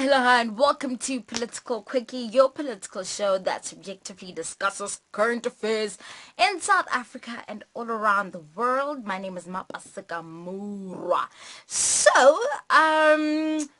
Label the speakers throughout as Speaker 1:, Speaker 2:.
Speaker 1: Hello and welcome to Political Quickie, your political show that subjectively discusses current affairs in South Africa and all around the world. My name is Mapasika Mura.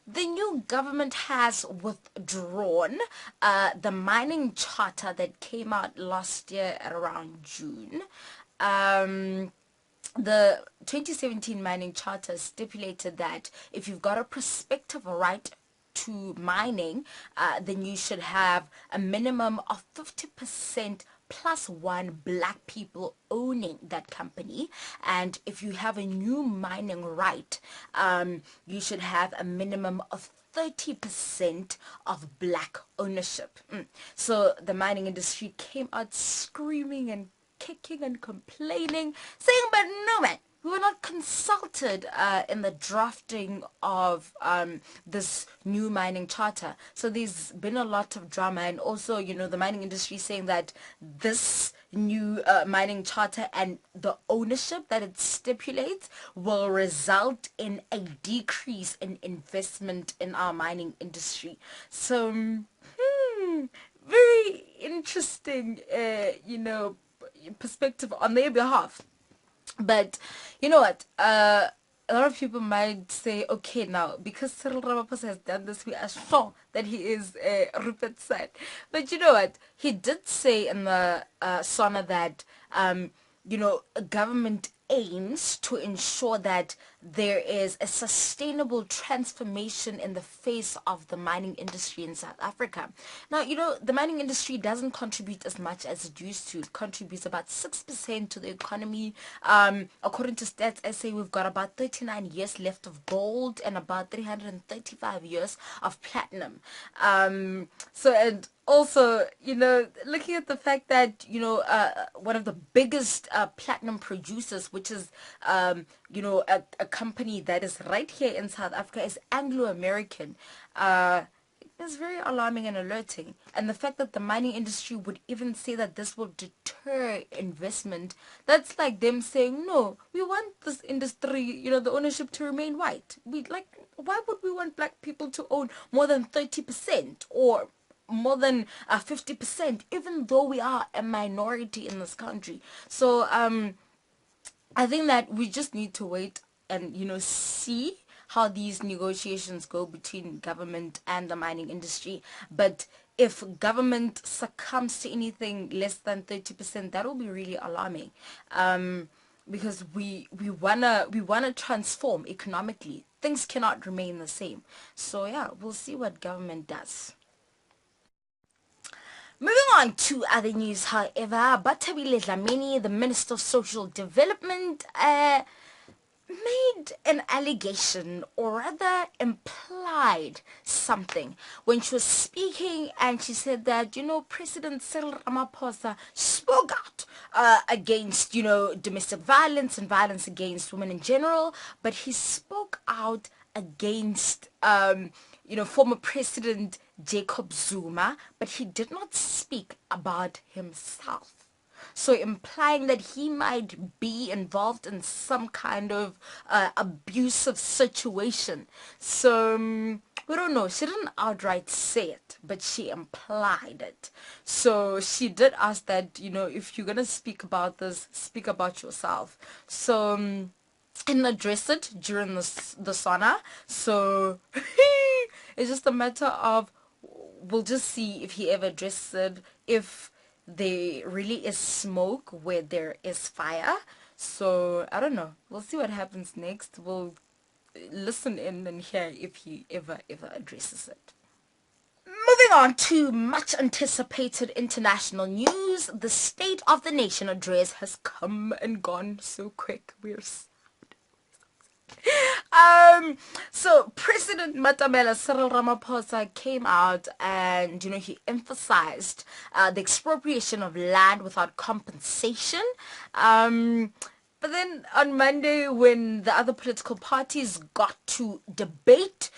Speaker 1: The new government has withdrawn the mining charter that came out last year at around June. The 2017 mining charter stipulated that if you've got a prospective right to mining, then you should have a minimum of 50% plus one black people owning that company. And if you have a new mining right, you should have a minimum of 30% of black ownership. So the mining industry came out screaming and kicking and complaining, saying, but no, man, we were not consulted in the drafting of this new mining charter. So there's been a lot of drama, and also, the mining industry saying that this new mining charter and the ownership that it stipulates will result in a decrease in investment in our mining industry. So, very interesting, perspective on their behalf. But you know what? A lot of people might say, okay, now because Cyril Ramaphosa has done this, we are sure that he is Rupert's son. But you know what? He did say in the SONA that government aims to ensure that there is a sustainable transformation in the face of the mining industry in South Africa. Now, the mining industry doesn't contribute as much as it used to. It contributes about 6% to the economy. According to Stats SA, we've got about 39 years left of gold and about 335 years of platinum. And also, looking at the fact that, one of the biggest platinum producers, which is, a company that is right here in South Africa, is Anglo American. It's very alarming and alerting. And the fact that the mining industry would even say that this will deter investment, that's like them saying, no, we want this industry, the ownership to remain white. Why would we want black people to own more than 30% or more than 50%, even though we are a minority in this country? So I think that we just need to wait and see how these negotiations go between government and the mining industry. But if government succumbs to anything less than 30%, that will be really alarming. Because we wanna transform economically. Things cannot remain the same. So yeah, we'll see what government does. Moving on to other news, however, Batabile Dlamini, the Minister of Social Development, made an allegation, or rather implied something when she was speaking, and she said that President Cyril Ramaphosa spoke out against domestic violence and violence against women in general, but he spoke out against former President Jacob Zuma, but he did not speak about himself. So implying that he might be involved in some kind of abusive situation. So we don't know. She didn't outright say it, but she implied it. So she did ask that, if you're going to speak about this, speak about yourself. So and address it during the sauna. So it's just a matter of, we'll just see if he ever addresses it, if there really is smoke where there is fire. So I don't know. We'll see what happens next. We'll listen in and hear if he ever addresses it. Moving on to much anticipated international news. The State of the Nation address has come and gone so quick. We're so President Matamela Cyril Ramaphosa came out and he emphasized the expropriation of land without compensation. But then on Monday, when the other political parties got to debate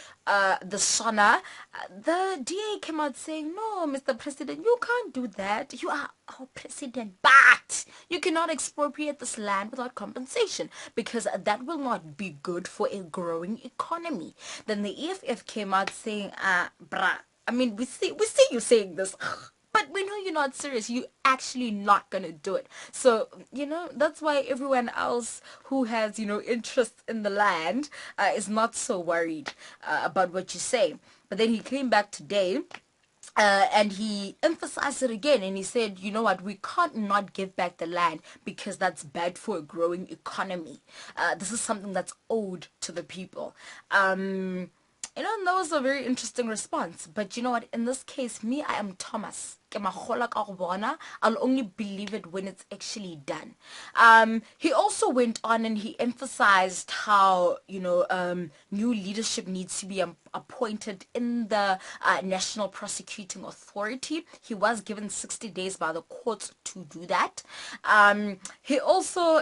Speaker 1: the SONA, the DA came out saying, no, Mr. President, you can't do that. You are our president, but you cannot expropriate this land without compensation because that will not be good for a growing economy. Then the EFF came out saying, bruh, I mean, we see you saying this, but we know you're not serious. You actually not gonna do it. So, that's why everyone else who has, interest in the land is not so worried about what you say. But then he came back today and he emphasized it again, and he said, you know what, we can't not give back the land because that's bad for a growing economy. This is something that's owed to the people. And that was a very interesting response. But you know what? In this case, me, I am Thomas. I'll only believe it when it's actually done. He also went on and he emphasized how, new leadership needs to be appointed in the National Prosecuting Authority. He was given 60 days by the courts to do that. He also,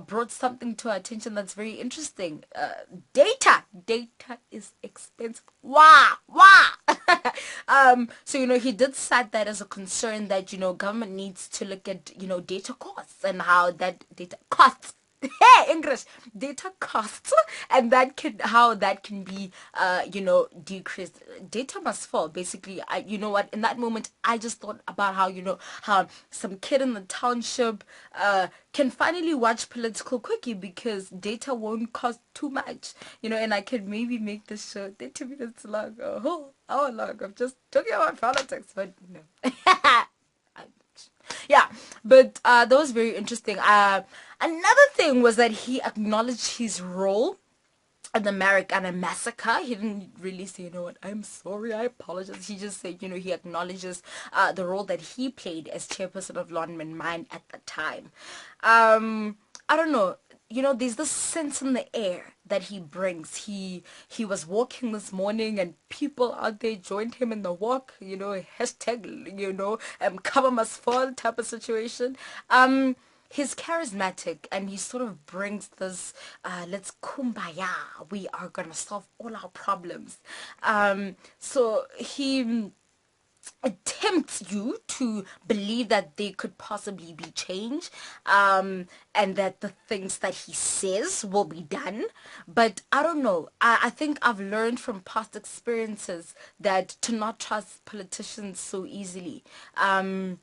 Speaker 1: brought something to our attention that's very interesting. Data is expensive. Wow. So, he did cite that as a concern that, government needs to look at, data costs and how that data costs. Hey, English, data costs, and how that can be, decreased. Data must fall. Basically, in that moment, I just thought about how some kid in the township, can finally watch Political Quickie because data won't cost too much, and I could maybe make this show 30 minutes long, a whole hour long of just talking about politics, but no. Yeah, but that was very interesting. Another thing was that he acknowledged his role in the Marikana massacre. He didn't really say, I'm sorry, I apologize. He just said, he acknowledges the role that he played as chairperson of Lonmin Mine at the time. I don't know. There's this sense in the air that he brings. He was walking this morning and people out there joined him in the walk, hashtag, cover must fall type of situation. He's charismatic and he sort of brings this, let's kumbaya, we are going to solve all our problems. So he tempts you to believe that there could possibly be change, and that the things that he says will be done. But I don't know. I think I've learned from past experiences that to not trust politicians so easily. Am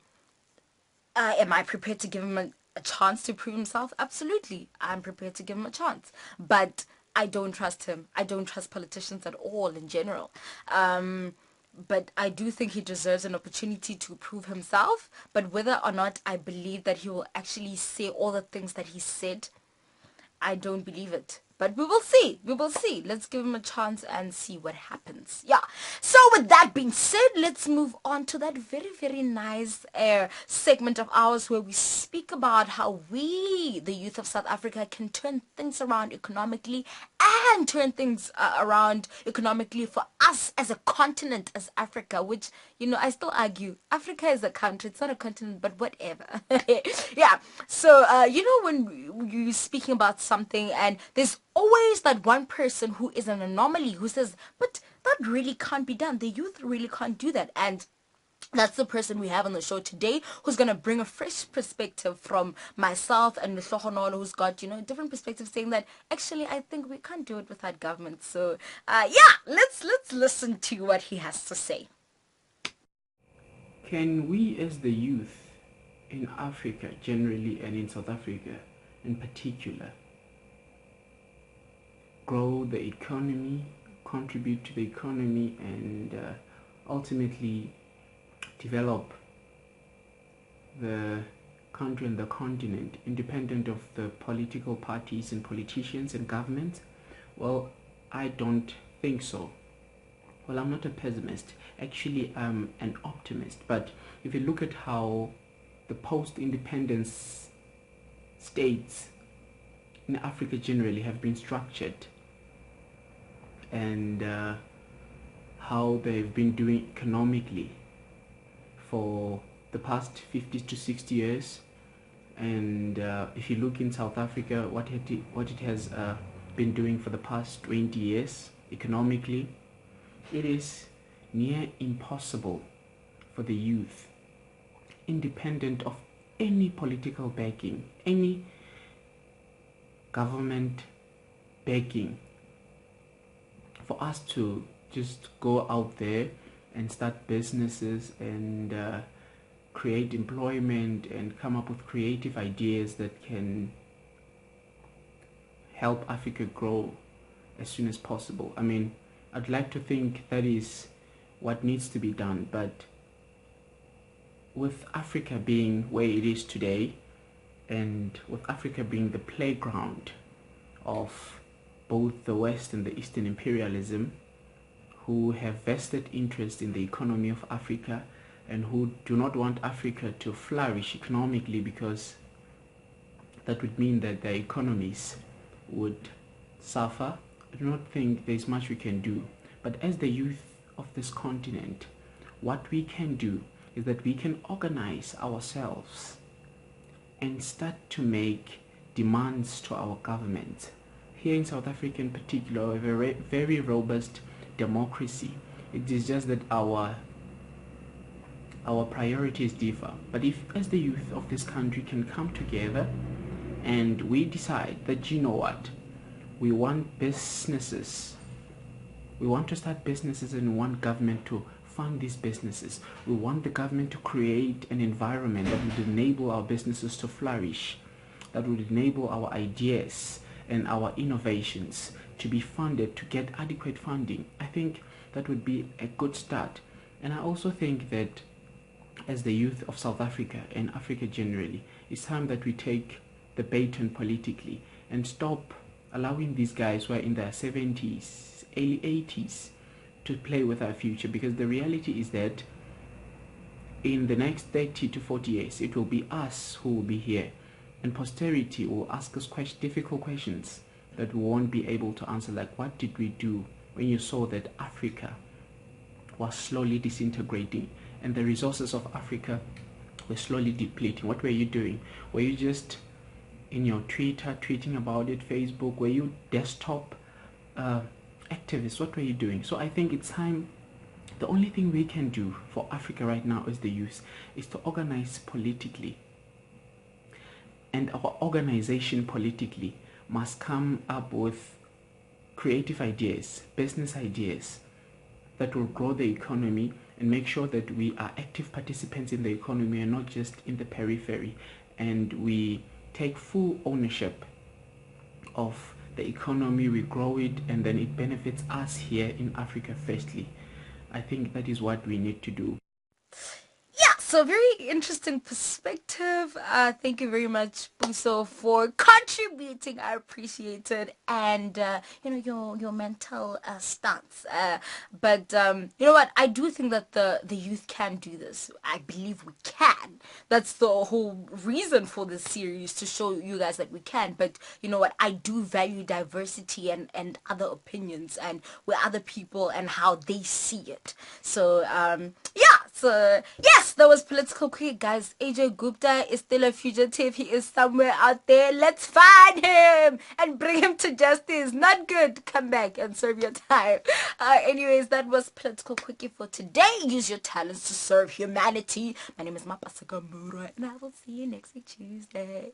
Speaker 1: I prepared to give him a chance to prove himself? Absolutely. I'm prepared to give him a chance. But I don't trust him. I don't trust politicians at all in general. But I do think he deserves an opportunity to prove himself. But whether or not I believe that he will actually say all the things that he said, I don't believe it. But we will see. We will see. Let's give him a chance and see what happens. Yeah. So with that being said, let's move on to that very, very nice segment of ours where we speak about how we, the youth of South Africa, can turn things around economically and turn things around economically for us as a continent, as Africa, which, I still argue Africa is a country. It's not a continent, but whatever. Yeah. So, when you're speaking about something and there's always that one person who is an anomaly who says, but that really can't be done. The youth really can't do that. And that's the person we have on the show today, who's going to bring a fresh perspective from myself and Mhlohonolo, who's got, different perspectives, saying that actually I think we can't do it without government. So, let's listen to what he has to say.
Speaker 2: Can we as the youth in Africa generally and in South Africa in particular grow the economy, contribute to the economy, and ultimately develop the country and the continent independent of the political parties and politicians and governments? Well, I don't think so. Well, I'm not a pessimist. Actually, I'm an optimist. But if you look at how the post-independence states in Africa generally have been structured, and how they've been doing economically for the past 50 to 60 years, and if you look in South Africa, what it has been doing for the past 20 years, economically, it is near impossible for the youth, independent of any political backing, any government backing, for us to just go out there and start businesses and create employment and come up with creative ideas that can help Africa grow as soon as possible. I mean, I'd like to think that is what needs to be done, but with Africa being where it is today, and with Africa being the playground of both the West and the Eastern imperialism, who have vested interest in the economy of Africa and who do not want Africa to flourish economically, because that would mean that their economies would suffer. I do not think there's much we can do. But as the youth of this continent, what we can do is that we can organize ourselves and start to make demands to our government. Here in South Africa in particular, we have a very robust democracy. It is just that our priorities differ. But if, as the youth of this country, can come together and we decide that, you know what, we want businesses, we want to start businesses and we want government to fund these businesses. We want the government to create an environment that would enable our businesses to flourish, that would enable our ideas and our innovations to be funded, to get adequate funding. I think that would be a good start. And I also think that as the youth of South Africa and Africa generally, it's time that we take the baton politically and stop allowing these guys who are in their 70s, early 80s to play with our future, because the reality is that in the next 30 to 40 years, it will be us who will be here, and posterity will ask us difficult questions that we won't be able to answer, like, what did we do when you saw that Africa was slowly disintegrating and the resources of Africa were slowly depleting? What were you doing? Were you just in your Twitter tweeting about it, Facebook? Were you desktop activists? What were you doing? So I think it's time. The only thing we can do for Africa right now as the youth is to organize politically, and our organization politically must come up with creative ideas, business ideas that will grow the economy and make sure that we are active participants in the economy and not just in the periphery, and we take full ownership of the economy, we grow it, and then it benefits us here in Africa firstly. I think that is what we need to do.
Speaker 1: Yeah, so very interesting perspective. Thank you very much, Buso, for contributing. I appreciate it, and your mental stance. But you know what? I do think that the youth can do this. I believe we can. That's the whole reason for this series, to show you guys that we can. But you know what? I do value diversity and other opinions and with other people and how they see it. So yeah. So yes, that was Political Cricket, guys. Ajay Gupta is still a fugitive. He is somewhere out there. Let's find him and bring him to justice. Not good. Come back and serve your time. Anyways, that was Political Quickie for today. Use your talents to serve humanity. My name is Mapasa Gamura, and I will see you next week Tuesday.